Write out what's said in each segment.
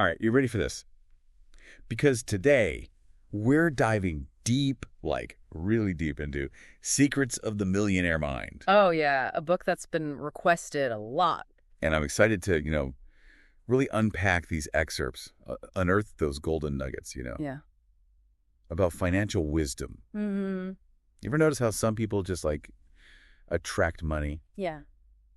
All right, you ready for this? Because today, we're diving deep, like really deep into Secrets of the Millionaire Mind. Oh, yeah. A book that's been requested a lot. And I'm excited to, really unpack these excerpts, unearth those golden nuggets, Yeah. about financial wisdom. Mm-hmm. You ever notice how some people just like attract money Yeah.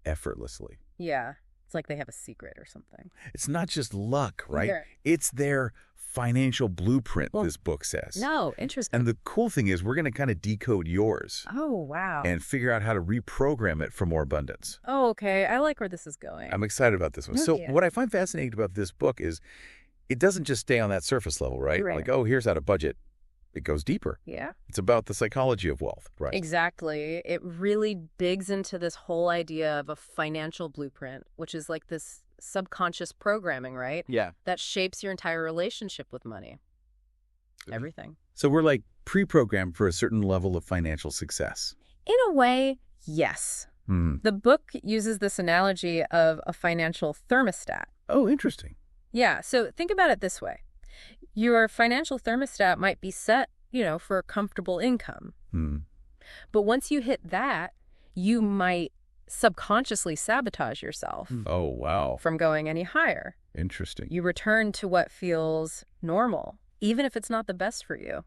effortlessly? Yeah. It's like they have a secret or something. It's not just luck, right? Yeah. It's their financial blueprint, Well, this book says. No, interesting. And the cool thing is we're going to kind of decode yours Oh, wow. and figure out how to reprogram it for more abundance. Oh, okay. I like where this is going. I'm excited about this one. Oh, So yeah. what I find fascinating about this book is it doesn't just stay on that surface level, right? Right. Like, oh, here's how to budget. It goes deeper. Yeah. It's about the psychology of wealth, right? Exactly. It really digs into this whole idea of a financial blueprint, which is like this subconscious programming, right? Yeah. That shapes your entire relationship with money. Everything. So we're like pre-programmed for a certain level of financial success. In a way, yes. The book uses this analogy of a financial thermostat. Oh, interesting. Yeah, so think about it this way. Your financial thermostat might be set, for a comfortable income. But once you hit that, you might subconsciously sabotage yourself Oh, wow. from going any higher. Interesting. You return to what feels normal, even if it's not the best for you.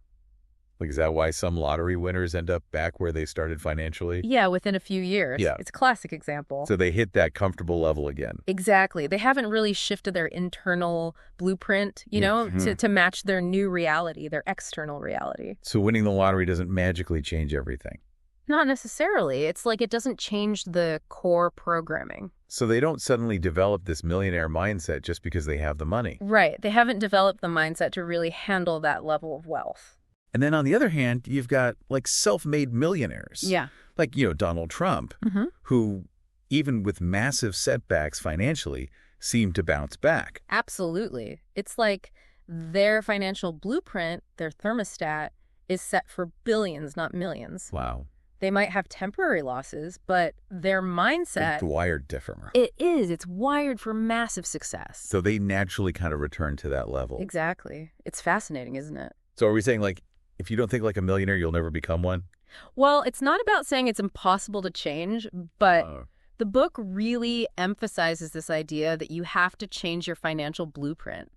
Like, is that why some lottery winners end up back where they started financially? Yeah, within a few years. Yeah. It's a classic example. So they hit that comfortable level again. Exactly. They haven't really shifted their internal blueprint, to match their new reality, their external reality. So winning the lottery doesn't magically change everything. Not necessarily. It's like it doesn't change the core programming. So they don't suddenly develop this millionaire mindset just because they have the money. Right. They haven't developed the mindset to really handle that level of wealth. And then on the other hand, you've got like self-made millionaires. Yeah. Like, Donald Trump, who even with massive setbacks financially, seem to bounce back. Absolutely. It's like their financial blueprint, their thermostat, is set for billions, not millions. Wow. They might have temporary losses, but their mindset... It's wired different. It is. It's wired for massive success. So they naturally kind of return to that level. Exactly. It's fascinating, isn't it? So are we saying, like, if you don't think like a millionaire, you'll never become one? Well, it's not about saying it's impossible to change, but the book really emphasizes this idea that you have to change your financial blueprint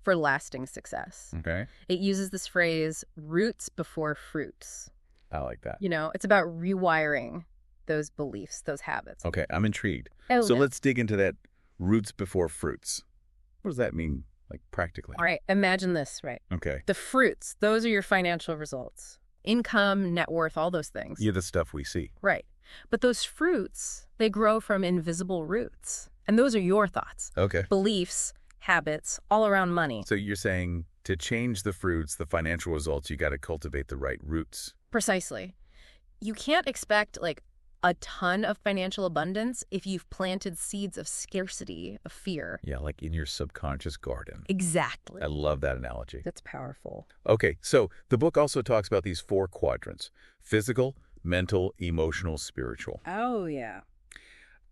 for lasting success. Okay. It uses this phrase, roots before fruits. I like that. It's about rewiring those beliefs, those habits. Okay, I'm intrigued. Oh, So no. let's dig into that roots before fruits. What does that mean, like, practically? All right, imagine this, right? Okay. The fruits, those are your financial results. Income, net worth, all those things. Yeah, the stuff we see. Right. But those fruits, they grow from invisible roots. And those are your thoughts, Okay. beliefs, habits, all around money. So you're saying to change the fruits, the financial results, you got to cultivate the right roots. Precisely. You can't expect, a ton of financial abundance if you've planted seeds of scarcity, of fear. Yeah, like in your subconscious garden. Exactly. I love that analogy. That's powerful. Okay, so the book also talks about these 4 quadrants: physical, mental, emotional, spiritual. Oh, yeah.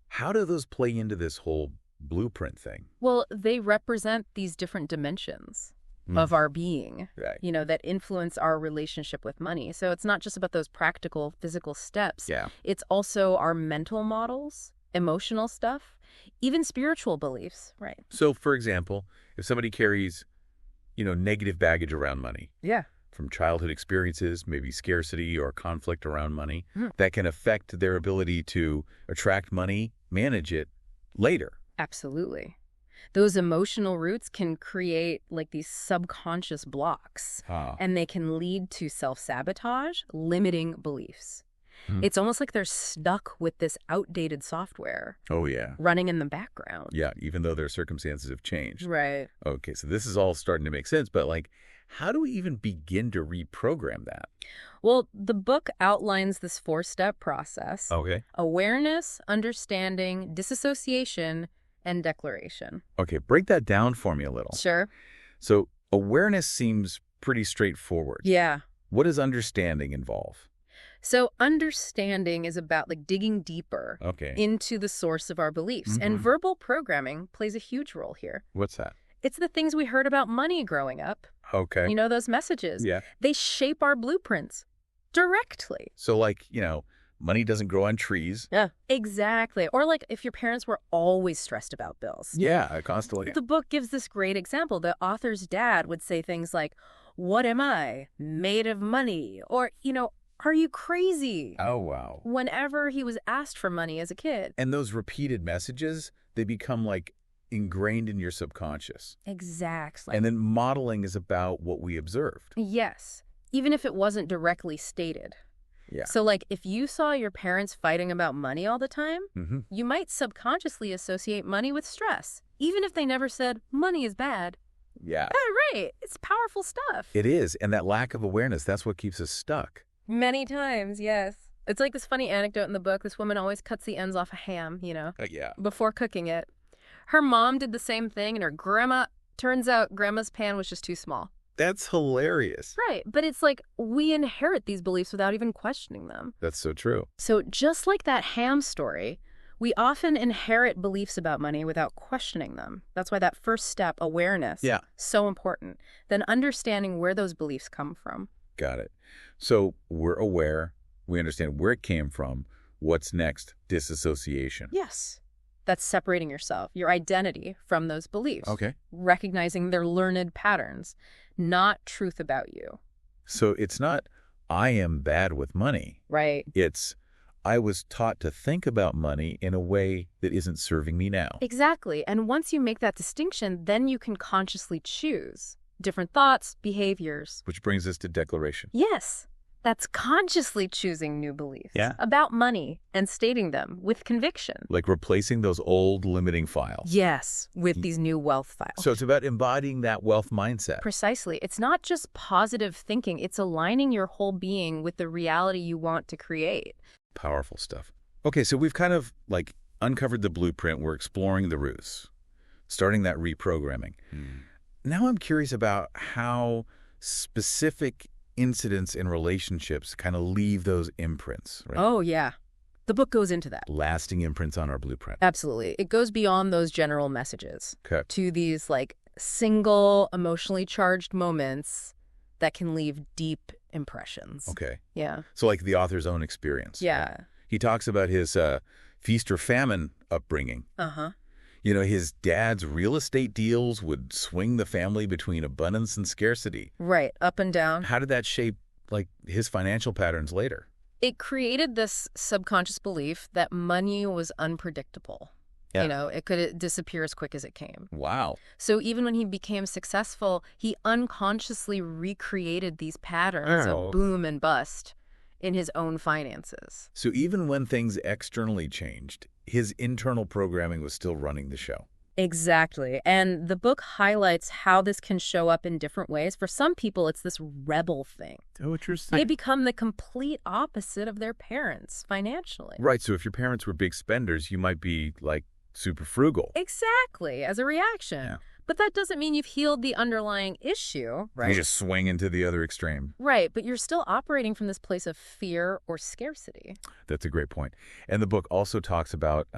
How do those play into this whole blueprint thing? Well, they represent these different dimensions of our being, Right. that influence our relationship with money. So it's not just about those practical physical steps. Yeah. It's also our mental models, emotional stuff, even spiritual beliefs. Right. So, for example, if somebody carries, negative baggage around money, Yeah. from childhood experiences, maybe scarcity or conflict around money, that can affect their ability to attract money, manage it later. Absolutely. Those emotional roots can create these subconscious blocks, and they can lead to self-sabotage, limiting beliefs. It's almost like they're stuck with this outdated software Oh, yeah. running in the background. Yeah, even though their circumstances have changed. Right. Okay, so this is all starting to make sense, but how do we even begin to reprogram that? Well, the book outlines this 4-step process. Okay. Awareness, understanding, disassociation, and declaration. Okay, break that down for me a little. Sure. So awareness seems pretty straightforward. Yeah. What does understanding involve? So understanding is about digging deeper Okay. into the source of our beliefs. And verbal programming plays a huge role here. What's that? It's the things we heard about money growing up. Okay. You know, those messages. Yeah. They shape our blueprints directly. So like, money doesn't grow on trees. Yeah. Exactly. Or like if your parents were always stressed about bills. Yeah, constantly. The book gives this great example. The author's dad would say things like, "What am I? Made of money?" Or, "Are you crazy?" Oh, wow. Whenever he was asked for money as a kid. And those repeated messages, they become like ingrained in your subconscious. Exactly. And then modeling is about what we observed. Yes. Even if it wasn't directly stated. Yeah. So like if you saw your parents fighting about money all the time, you might subconsciously associate money with stress, even if they never said money is bad. Yeah. Right. It's powerful stuff. It is. And that lack of awareness, that's what keeps us stuck. Many times, yes. It's like this funny anecdote in the book. This woman always cuts the ends off a ham, Yeah. before cooking it. Her mom did the same thing, and turns out grandma's pan was just too small. That's hilarious. Right. But it's like we inherit these beliefs without even questioning them. That's so true. So just like that ham story, we often inherit beliefs about money without questioning them. That's why that first step, awareness, so important. Then understanding where those beliefs come from. Got it. So we're aware. We understand where it came from. What's next? Disassociation. Yes. That's separating yourself, your identity, from those beliefs. Okay. Recognizing their learned patterns, not truth about you. So it's not, I am bad with money. Right. It's, I was taught to think about money in a way that isn't serving me now. Exactly. And once you make that distinction, then you can consciously choose different thoughts, behaviors. Which brings us to declaration. Yes. That's consciously choosing new beliefs about money and stating them with conviction. Like replacing those old limiting files. Yes, with these new wealth files. So it's about embodying that wealth mindset. Precisely. It's not just positive thinking. It's aligning your whole being with the reality you want to create. Powerful stuff. Okay, so we've kind of like uncovered the blueprint. We're exploring the roots, starting that reprogramming. Now I'm curious about how specific incidents in relationships kind of leave those imprints, right? Oh, yeah. The book goes into that. Lasting imprints on our blueprint. Absolutely. It goes beyond those general messages to these like single emotionally charged moments that can leave deep impressions. Okay. Yeah. So like the author's own experience. Yeah. Right? He talks about his feast or famine upbringing. His dad's real estate deals would swing the family between abundance and scarcity. Right, up and down. How did that shape, like, his financial patterns later? It created this subconscious belief that money was unpredictable. Yeah. It could disappear as quick as it came. Wow. So even when he became successful, he unconsciously recreated these patterns of boom and bust in his own finances. So even when things externally changed, his internal programming was still running the show. Exactly. And the book highlights how this can show up in different ways. For some people, it's this rebel thing. Oh, interesting. They become the complete opposite of their parents financially. Right. So if your parents were big spenders, you might be like super frugal. Exactly. As a reaction. Yeah. But that doesn't mean you've healed the underlying issue, right? You just swing into the other extreme. Right, but you're still operating from this place of fear or scarcity. That's a great point. And the book also talks about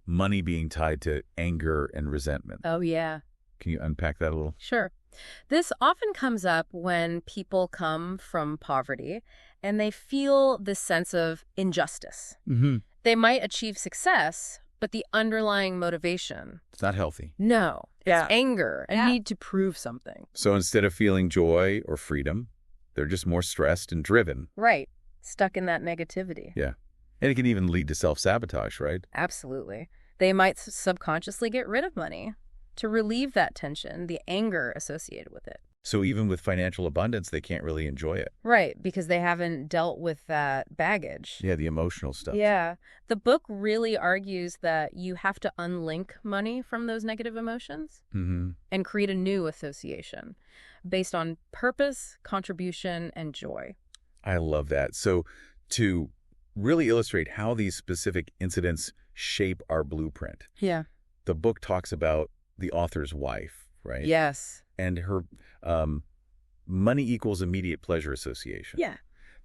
money being tied to anger and resentment. Oh, yeah. Can you unpack that a little? Sure. This often comes up when people come from poverty and they feel this sense of injustice. They might achieve success, but the underlying motivation... It's not healthy. No. It's anger and need to prove something. So instead of feeling joy or freedom, they're just more stressed and driven. Right. Stuck in that negativity. Yeah. And it can even lead to self-sabotage, right? Absolutely. They might subconsciously get rid of money to relieve that tension, the anger associated with it. So even with financial abundance, they can't really enjoy it. Right, because they haven't dealt with that baggage. Yeah, the emotional stuff. Yeah. The book really argues that you have to unlink money from those negative emotions and create a new association based on purpose, contribution, and joy. I love that. So to really illustrate how these specific incidents shape our blueprint, the book talks about the author's wife, right? Yes. And her money equals immediate pleasure association. Yeah.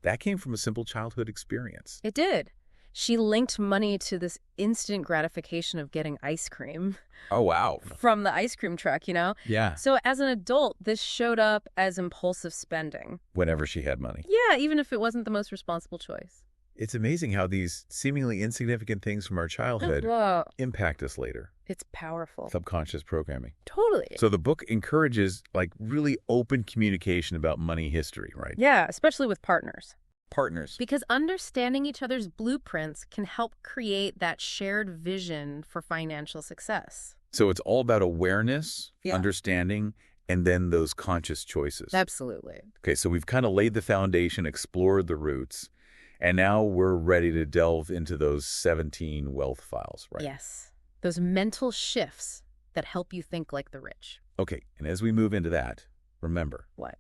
That came from a simple childhood experience. It did. She linked money to this instant gratification of getting ice cream Oh, wow. from the ice cream truck, you know? Yeah. So as an adult, this showed up as impulsive spending. Whenever she had money. Yeah, even if it wasn't the most responsible choice. It's amazing how these seemingly insignificant things from our childhood Whoa. impact us later. It's powerful. Subconscious programming. Totally. So the book encourages like really open communication about money history, right? Yeah, especially with partners. Partners. Because understanding each other's blueprints can help create that shared vision for financial success. So it's all about awareness, Yeah. understanding, and then those conscious choices. Absolutely. Okay, so we've kind of laid the foundation, explored the roots, and now we're ready to delve into those 17 wealth files, right? Yes. Those mental shifts that help you think like the rich. Okay, and as we move into that, remember, What?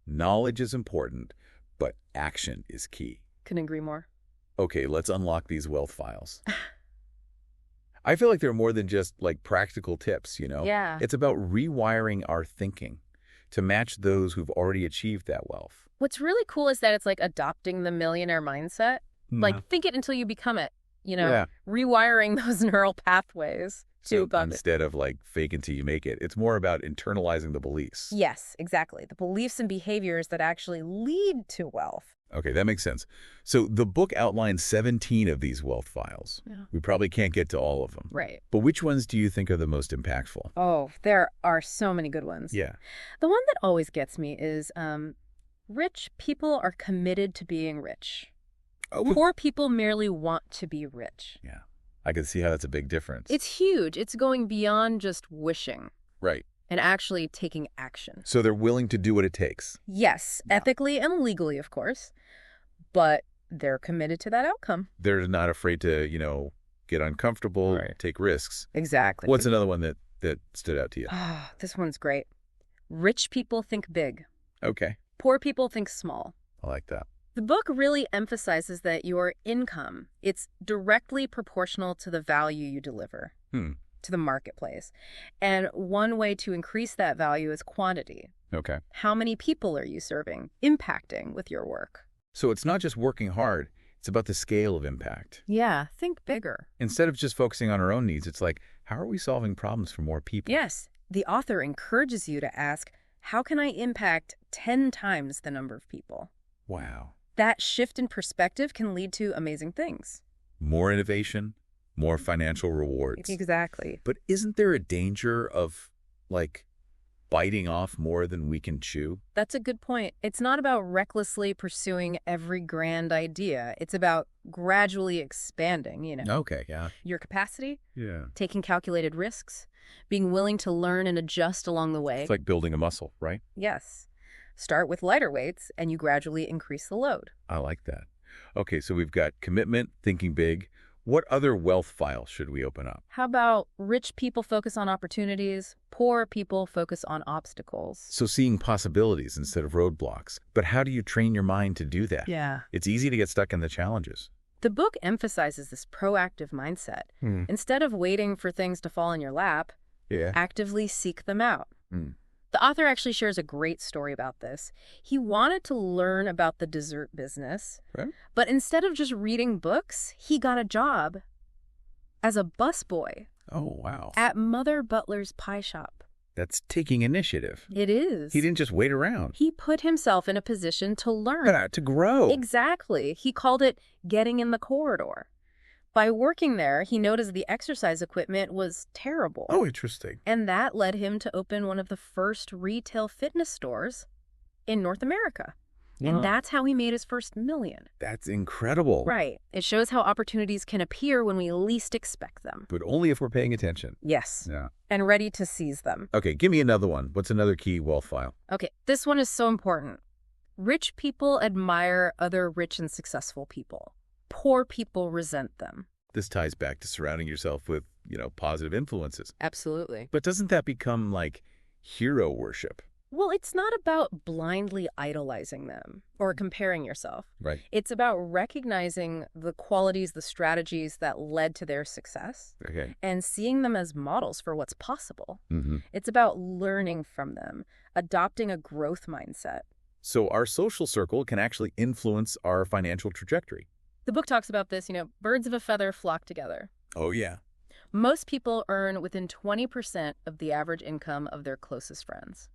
knowledge is important, but action is key. Couldn't agree more. Okay, let's unlock these wealth files. I feel like they're more than just like practical tips, you know? Yeah. It's about rewiring our thinking to match those who've already achieved that wealth. What's really cool is that it's like adopting the millionaire mindset. Like, think it until you become it, you know? Yeah. Rewiring those neural pathways to So above it. instead of like fake until you make it, it's more about internalizing the beliefs. Yes, exactly. The beliefs and behaviors that actually lead to wealth. Okay, that makes sense. So the book outlines 17 of these wealth files. Yeah. We probably can't get to all of them. Right. But which ones do you think are the most impactful? Oh, there are so many good ones. Yeah. The one that always gets me is rich people are committed to being rich. Oh, Poor people merely want to be rich. yeah. I can see how that's a big difference. It's huge. It's going beyond just wishing right. and actually taking action. So they're willing to do what it takes. Yes, Yeah. ethically and legally, of course, but they're committed to that outcome. They're not afraid to, get uncomfortable, Right. take risks. Exactly. What's another one that stood out to you? Ah, this one's great. Rich people think big. Okay. Poor people think small. I like that. The book really emphasizes that your income, it's directly proportional to the value you deliver to the marketplace. And one way to increase that value is quantity. Okay. How many people are you serving, impacting with your work? So it's not just working hard. It's about the scale of impact. Yeah, think bigger. Instead of just focusing on our own needs, it's like, how are we solving problems for more people? Yes, the author encourages you to ask, how can I impact 10 times the number of people? Wow. That shift in perspective can lead to amazing things. More innovation, more financial rewards. Exactly. But isn't there a danger of, biting off more than we can chew? That's a good point. It's not about recklessly pursuing every grand idea. It's about gradually expanding, Okay, yeah. your capacity, Yeah. taking calculated risks, being willing to learn and adjust along the way. It's like building a muscle, right? Yes. Start with lighter weights and you gradually increase the load. I like that. Okay, so we've got commitment, thinking big. What other wealth file should we open up? How about rich people focus on opportunities, poor people focus on obstacles? So seeing possibilities instead of roadblocks. But how do you train your mind to do that? Yeah. It's easy to get stuck in the challenges. The book emphasizes this proactive mindset. Instead of waiting for things to fall in your lap, Yeah. actively seek them out. Mm. The author actually shares a great story about this. He wanted to learn about the dessert business, Right. but instead of just reading books, he got a job as a busboy Oh, wow. at Mother Butler's pie shop. That's taking initiative. It is. He didn't just wait around. He put himself in a position to learn. To grow. Exactly. He called it getting in the corridor. By working there, he noticed the exercise equipment was terrible. Oh, interesting. And that led him to open one of the first retail fitness stores in North America. Wow. And that's how he made his first million. That's incredible. Right. It shows how opportunities can appear when we least expect them. But only if we're paying attention. Yes. Yeah. And ready to seize them. Okay, give me another one. What's another key wealth file? Okay, this one is so important. Rich people admire other rich and successful people. Poor people resent them. This ties back to surrounding yourself with, positive influences. Absolutely. But doesn't that become like hero worship? Well, it's not about blindly idolizing them or comparing yourself. Right. It's about recognizing the qualities, the strategies that led to their success Okay. and seeing them as models for what's possible. Mm-hmm. It's about learning from them, adopting a growth mindset. So our social circle can actually influence our financial trajectory. The book talks about this, birds of a feather flock together. Oh, yeah. Most people earn within 20% of the average income of their closest friends.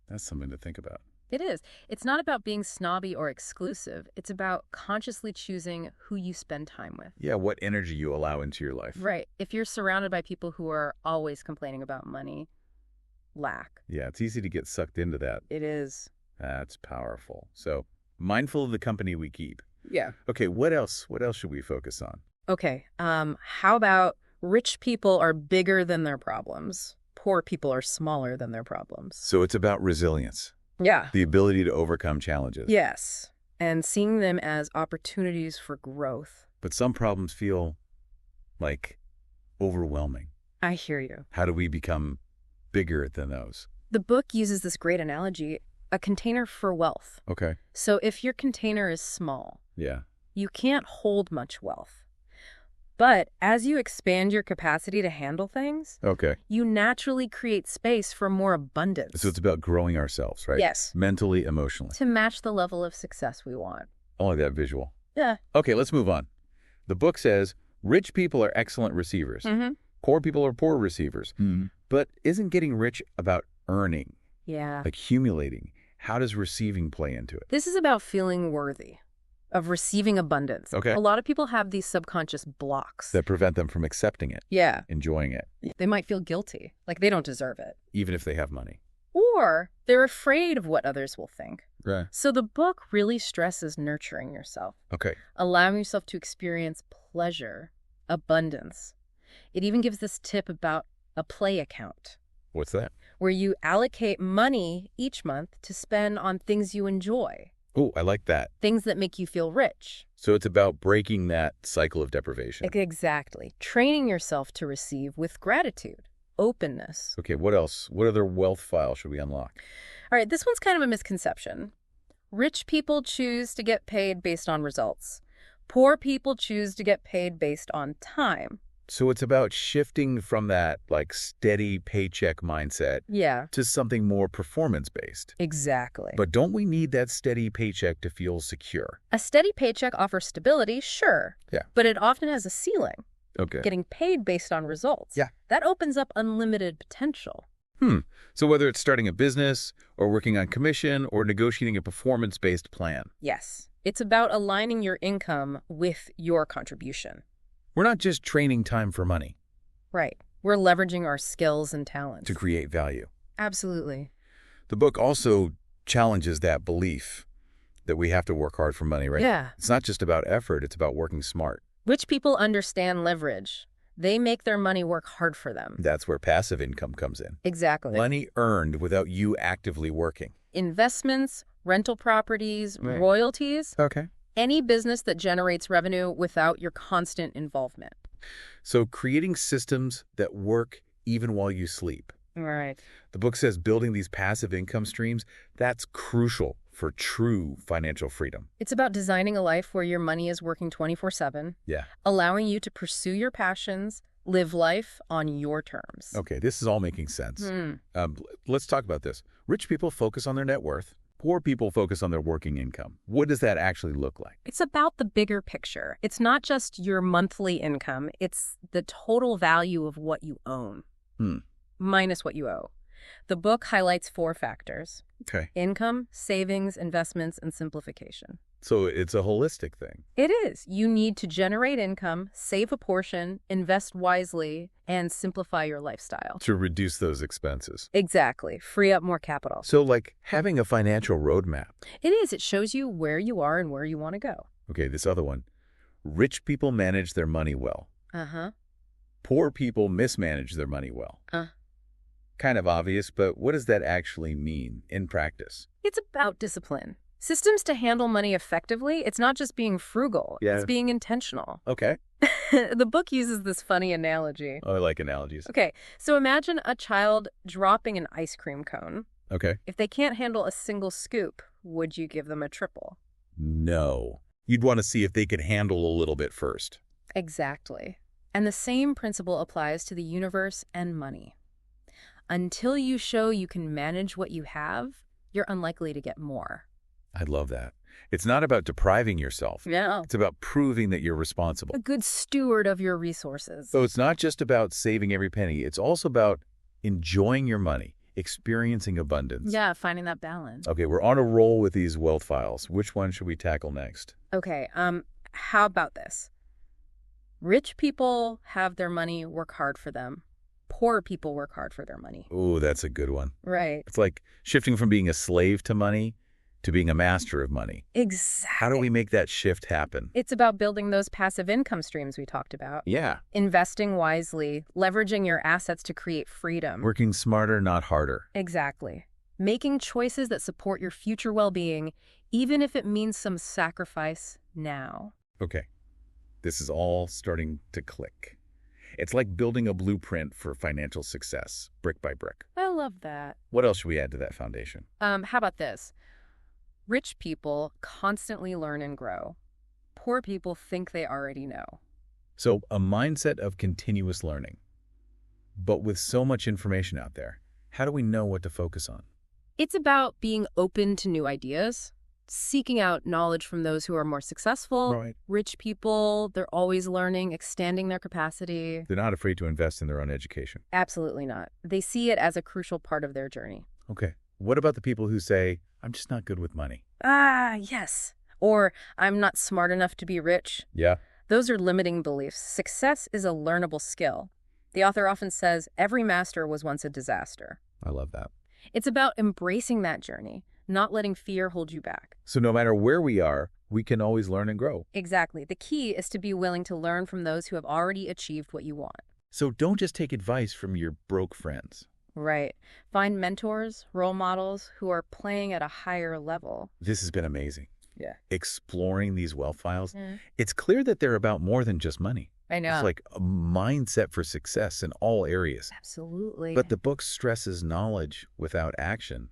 That's something to think about. It is. It's not about being snobby or exclusive. It's about consciously choosing who you spend time with. Yeah, what energy you allow into your life. Right. If you're surrounded by people who are always complaining about money, lack. Yeah, it's easy to get sucked into that. It is. That's powerful. So, mindful of the company we keep. Yeah. Okay, what else? What else should we focus on? Okay. How about rich people are bigger than their problems? Poor people are smaller than their problems. So it's about resilience. Yeah. The ability to overcome challenges. Yes. And seeing them as opportunities for growth. But some problems feel like overwhelming. I hear you. How do we become bigger than those? The book uses this great analogy, a container for wealth. Okay. So if your container is small, Yeah. you can't hold much wealth. But as you expand your capacity to handle things, Okay. you naturally create space for more abundance. So it's about growing ourselves, right? Yes. Mentally, emotionally. To match the level of success we want. I like that visual. Yeah. Okay, let's move on. The book says rich people are excellent receivers. Mm-hmm. Poor people are poor receivers. Mm-hmm. But isn't getting rich about earning, Yeah. accumulating? How does receiving play into it? This is about feeling worthy of receiving abundance. Okay. A lot of people have these subconscious blocks. That prevent them from accepting it, Yeah. enjoying it, They might feel guilty, like they don't deserve it. even if they have money. Or they're afraid of what others will think. Right. So the book really stresses nurturing yourself, Okay. allowing yourself to experience pleasure, abundance. It even gives this tip about a play account, What's that? where you allocate money each month to spend on things you enjoy, Oh, I like that. things that make you feel rich. So it's about breaking that cycle of deprivation. Exactly. Training yourself to receive with gratitude, openness. Okay, what else? What other wealth file should we unlock? All right, this one's kind of a misconception. Rich people choose to get paid based on results. Poor people choose to get paid based on time. So it's about shifting from that steady paycheck mindset Yeah, to something more performance-based. exactly. But don't we need that steady paycheck to feel secure? A steady paycheck offers stability, sure. Yeah. But it often has a ceiling. Okay. Getting paid based on results. Yeah. That opens up unlimited potential. So whether it's starting a business or working on commission or negotiating a performance-based plan, Yes. It's about aligning your income with your contribution. we're not just training time for money Right. We're leveraging our skills and talents. to create value. Absolutely. The book also challenges that belief that we have to work hard for money, right? Yeah. It's not just about effort, it's about working smart. Rich people understand leverage. They make their money work hard for them. That's where passive income comes in. Exactly. Money earned without you actively working. Investments, rental properties, Right. royalties, Okay. any business that generates revenue without your constant involvement. So creating systems that work even while you sleep. Right. The book says building these passive income streams, that's crucial for true financial freedom. It's about designing a life where your money is working 24/7, Yeah. allowing you to pursue your passions, live life on your terms. Okay, this is all making sense. Hmm. Let's talk about this. Rich people focus on their net worth. Poor people focus on their working income. What does that actually look like? It's about the bigger picture. It's not just your monthly income. It's the total value of what you own, minus what you owe. The book highlights 4 factors: Okay. income, savings, investments, and simplification. So it's a holistic thing. It is. You need to generate income, save a portion, invest wisely, and simplify your lifestyle. To reduce those expenses. Exactly. Free up more capital. So having a financial roadmap. It is. It shows you where you are and where you want to go. Okay, this other one. Rich people manage their money well. Uh-huh. Poor people mismanage their money well. Kind of obvious, but what does that actually mean in practice? It's about discipline. Systems to handle money effectively. It's not just being frugal. Yeah. It's being intentional. Okay. The book uses this funny analogy. Oh, I like analogies. Okay, so imagine a child dropping an ice cream cone. Okay. If they can't handle a single scoop, would you give them a triple? No. You'd want to see if they could handle a little bit first. Exactly. And the same principle applies to the universe and money. Until you show you can manage what you have, you're unlikely to get more. I love that. It's not about depriving yourself. No. It's about proving that you're responsible. A good steward of your resources. So it's not just about saving every penny. It's also about enjoying your money, experiencing abundance. Yeah, finding that balance. Okay, we're on a roll with these wealth files. Which one should we tackle next? Okay, how about this? Rich people have their money work hard for them. Poor people work hard for their money. Ooh, that's a good one. Right. It's like shifting from being a slave to money to being a master of money. Exactly. How do we make that shift happen? It's about building those passive income streams we talked about. Yeah. Investing wisely, leveraging your assets to create freedom. Working smarter, not harder. Exactly. Making choices that support your future well-being, even if it means some sacrifice now. Okay. This is all starting to click. It's like building a blueprint for financial success, brick by brick. I love that. What else should we add to that foundation? How about this? Rich people constantly learn and grow. Poor people think they already know. So a mindset of continuous learning. But with so much information out there, how do we know what to focus on? It's about being open to new ideas, seeking out knowledge from those who are more successful. Right. Rich people, they're always learning, expanding their capacity. They're not afraid to invest in their own education. Absolutely not. They see it as a crucial part of their journey. Okay. What about the people who say, I'm just not good with money? Ah, yes. Or I'm not smart enough to be rich. Yeah. Those are limiting beliefs. Success is a learnable skill. The author often says, every master was once a disaster. I love that. It's about embracing that journey, not letting fear hold you back. So no matter where we are, we can always learn and grow. Exactly. The key is to be willing to learn from those who have already achieved what you want. So don't just take advice from your broke friends. Right. Find mentors, role models who are playing at a higher level. This has been amazing. Yeah. Exploring these wealth files. Mm. It's clear that they're about more than just money. I know. It's like a mindset for success in all areas. Absolutely. But the book stresses knowledge without action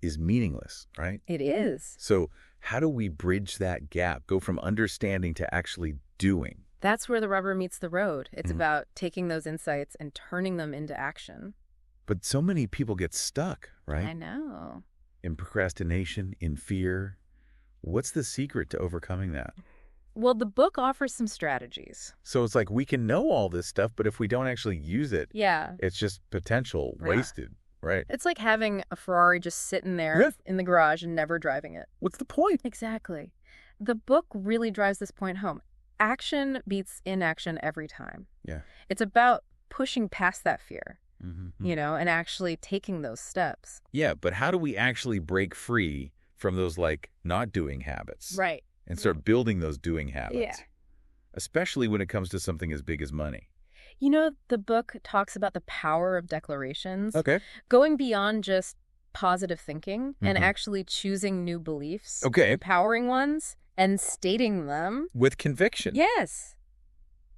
is meaningless, right? It is. So how do we bridge that gap, go from understanding to actually doing? That's where the rubber meets the road. It's about taking those insights and turning them into action. But so many people get stuck, right? I know. In procrastination, in fear. What's the secret to overcoming that? Well, the book offers some strategies. So it's like we can know all this stuff, but if we don't actually use it, Yeah. it's just potential Yeah. wasted, right? It's like having a Ferrari just sitting there Yeah. in the garage and never driving it. What's the point? Exactly. The book really drives this point home. Action beats inaction every time. Yeah. It's about pushing past that fear, Mm-hmm. and actually taking those steps. Yeah, but how do we actually break free from those like not doing habits? Right. And start building those doing habits? Yeah. Especially when it comes to something as big as money. The book talks about the power of declarations. Okay. Going beyond just positive thinking and Mhm. actually choosing new beliefs. Okay. Empowering ones and stating them. With conviction. Yes.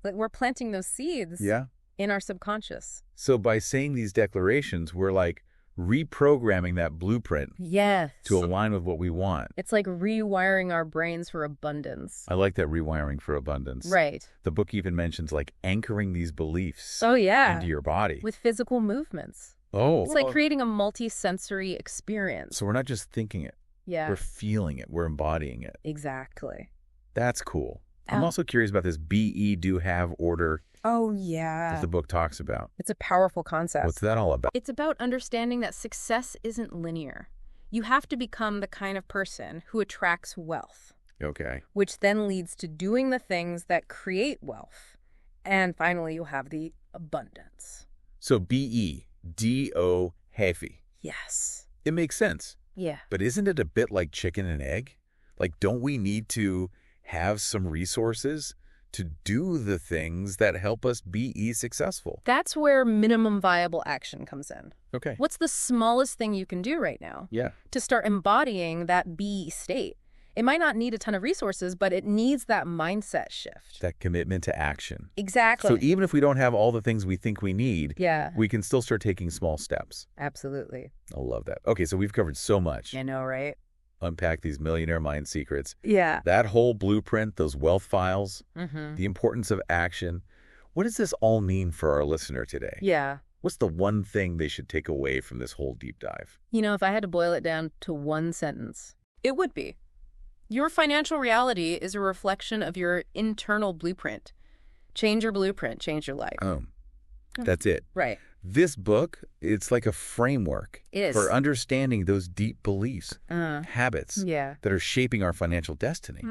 Like we're planting those seeds Yeah. in our subconscious. So by saying these declarations, we're like reprogramming that blueprint Yes. to align with what we want. It's like rewiring our brains for abundance. I like that rewiring for abundance. Right. The book even mentions like anchoring these beliefs Oh, yeah. into your body. With physical movements. Oh. It's like creating a multi-sensory experience. So we're not just thinking it. Yeah. We're feeling it. We're embodying it. Exactly. That's cool. I'm Oh. also curious about this be, do, have order Oh, yeah. that the book talks about. It's a powerful concept. What's that all about? It's about understanding that success isn't linear. You have to become the kind of person who attracts wealth, Okay. which then leads to doing the things that create wealth. And finally, you'll have the abundance. So BEDO heavy. Yes. It makes sense. Yeah. But isn't it a bit like chicken and egg? Like, don't we need to have some resources to do the things that help us be successful? That's where minimum viable action comes in. Okay. What's the smallest thing you can do right now Yeah. to start embodying that be state? It might not need a ton of resources, but it needs that mindset shift. That commitment to action. Exactly. So even if we don't have all the things we think we need, Yeah, we can still start taking small steps. absolutely. I love that. Okay, so we've covered so much. I know, right? Unpack these millionaire mind secrets. Yeah. That whole blueprint, those wealth files, Mm-hmm. the importance of action. What does this all mean for our listener today? Yeah. What's the one thing they should take away from this whole deep dive? If I had to boil it down to one sentence, It would be. Your financial reality is a reflection of your internal blueprint. Change your blueprint, change your life. Oh, that's it. Right. This book, it's like a framework for understanding those deep beliefs, habits that are shaping our financial destiny,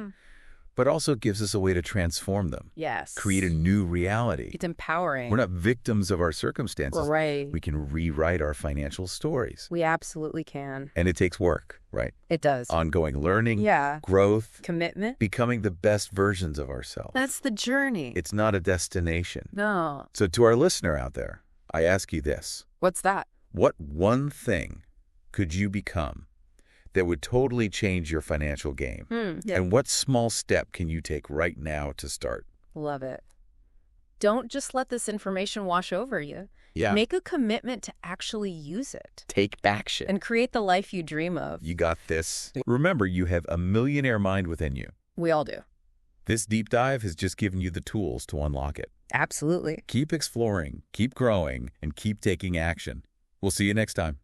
but also gives us a way to transform them. Yes. Create a new reality. It's empowering. We're not victims of our circumstances. Right. We can rewrite our financial stories. We absolutely can. And it takes work, right? It does. Ongoing learning, growth, commitment, becoming the best versions of ourselves. That's the journey. It's not a destination. No. So to our listener out there, I ask you this. What's that? What one thing could you become that would totally change your financial game? And what small step can you take right now to start? Love it. Don't just let this information wash over you. Yeah. Make a commitment to actually use it. Take action. And create the life you dream of. You got this. Remember, you have a millionaire mind within you. We all do. This deep dive has just given you the tools to unlock it. Absolutely. Keep exploring, keep growing, and keep taking action. We'll see you next time.